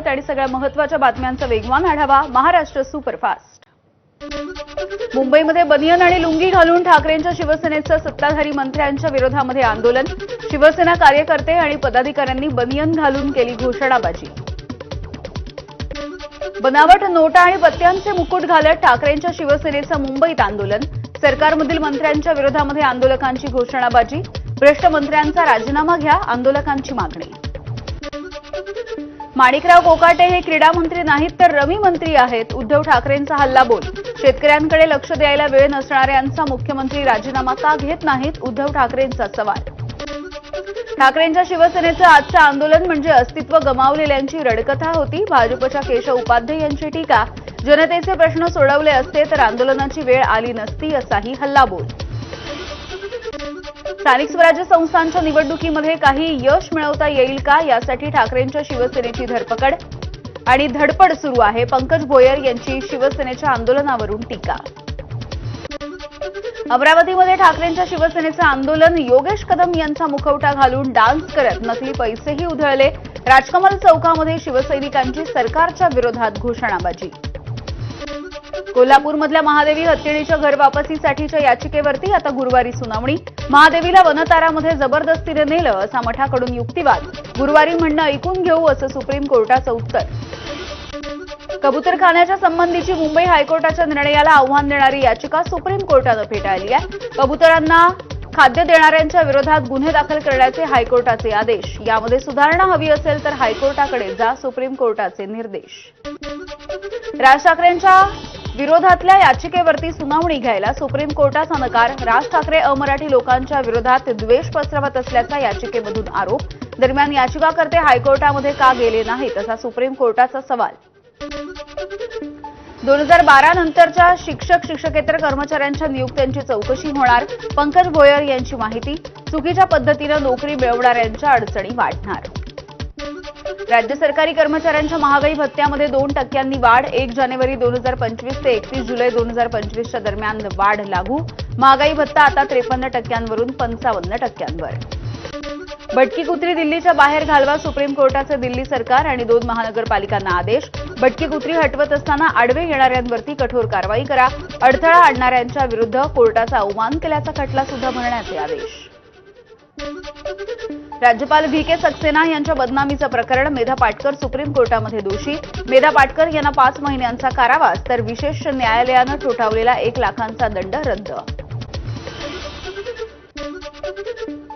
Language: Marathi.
स्वागत आणि सगळ्या महत्त्वाच्या बातम्यांचा वेगवान आढावा महाराष्ट्र सुपरफास्ट। मुंबईमध्ये बनियन आणि लुंगी घालून ठाकरेंच्या शिवसेनेचं सत्ताधारी मंत्र्यांच्या विरोधामध्ये आंदोलन। शिवसेना कार्यकर्ते आणि पदाधिकाऱ्यांनी बनियन घालून केली घोषणाबाजी। बनावट नोटा आणि पत्त्यांचे मुकुट घालत ठाकरेंच्या शिवसेनेचं मुंबईत आंदोलन। सरकारमधील मंत्र्यांच्या विरोधामध्ये आंदोलकांची घोषणाबाजी। भ्रष्ट मंत्र्यांचा राजीनामा घ्या, आंदोलकांची मागणी। माणिकराव कोकाटे हे क्रीडा मंत्री नाहीत तर रमी मंत्री आहेत, उद्धव ठाकरेंचा हल्लाबोल। शेतकऱ्यांकडे लक्ष द्यायला वेळ नसणाऱ्यांचा मुख्यमंत्री राजीनामा का घेत नाहीत, उद्धव ठाकरेंचा सवाल। ठाकरेंच्या शिवसेनेचं आजचं आंदोलन म्हणजे अस्तित्व गमावलेल्यांची रडकथा होती। भाजपच्या केशव उपाध्ये यांची टीका। जनतेचे प्रश्न सोडवले असते तर आंदोलनाची वेळ आली नसती, असाही हल्लाबोल। स्थानिक स्वराज्य संस्थांच्या निवडणुकीमध्ये काही यश मिळवता येईल का, यासाठी ठाकरेंच्या शिवसेनेची धरपकड आणि धडपड सुरू आहे। पंकज भोयर यांची शिवसेनेच्या आंदोलनावरून टीका। अमरावतीमध्ये ठाकरेंच्या शिवसेनेचं आंदोलन। योगेश कदम यांचा मुखवटा घालून डान्स करत नकली पैसेही उधळले। राजकमल चौकामध्ये शिवसैनिकांची सरकारच्या विरोधात घोषणाबाजी। कोल्हापूरमधल्या महादेवी हत्तीणीच्या घर वापसीसाठीच्या याचिकेवरती आता गुरुवारी सुनावणी। महादेवीला वनतारामध्ये जबरदस्तीने नेलं असा मठाकडून युक्तिवाद। गुरुवारी म्हणणं ऐकून घेऊ असं सुप्रीम कोर्टाचं उत्तर। कबूतरखान्याच्या संबंधीची मुंबई हायकोर्टाच्या निर्णयाला आव्हान देणारी याचिका सुप्रीम कोर्टानं फेटाळली आहे। कबुतरांना खाद्य देणाऱ्यांच्या विरोधात गुन्हे दाखल करण्याचे हायकोर्टाचे आदेश। यामध्ये सुधारणा हवी असेल तर हायकोर्टाकडे जा, सुप्रीम कोर्टाचे निर्देश। राज ठाकरेंच्या विरोधातल्या याचिकेवरती सुनावणी घ्यायला सुप्रीम कोर्टाचा नकार। राज ठाकरे अमराठी लोकांच्या विरोधात द्वेष पसरवत असल्याचा याचिकेमधून आरोप। दरम्यान याचिकाकर्ते हायकोर्टामध्ये का गेले नाहीत, असा सुप्रीम कोर्टाचा सवाल। 2012 नंतरच्या शिक्षकेतर कर्मचाऱ्यांच्या नियुक्त्यांची चौकशी होणार। पंकज भोयर यांची माहिती। चुकीच्या पद्धतीनं नोकरी मिळवणाऱ्यांच्या अडचणी वाढणार। राज्य सरकारी कर्मचाऱ्यांच्या महागाई भत्त्यामध्ये 2% वाढ। 1 जानेवारी 2025 ते 31 जुलै 2025च्या दरम्यान वाढ लागू। महागाई भत्ता आता 53% वरून 55% वर। भटकी कुत्री दिल्लीच्या बाहेर घालवा, सुप्रीम कोर्टाचे दिल्ली सरकार आणि 2 महानगरपालिकांना आदेश। भटकी कुत्री हटवत असताना आडवे येणाऱ्यांवरती कठोर कारवाई करा। अडथळा आणणाऱ्यांच्या विरुद्ध कोर्टाचा अवमान केल्याचा खटला सुद्धा भरण्याचे आदेश। राज्यपाल व्ही.के. सक्सेना यांच्या बदनामीचं प्रकरण। मेधा पाटकर सुप्रीम कोर्टामध्ये दोषी। मेधा पाटकर यांना 5 महिन्यांचा कारावास तर विशेष न्यायालयानं ठोठावलेला 1 लाखांचा दंड रद्द।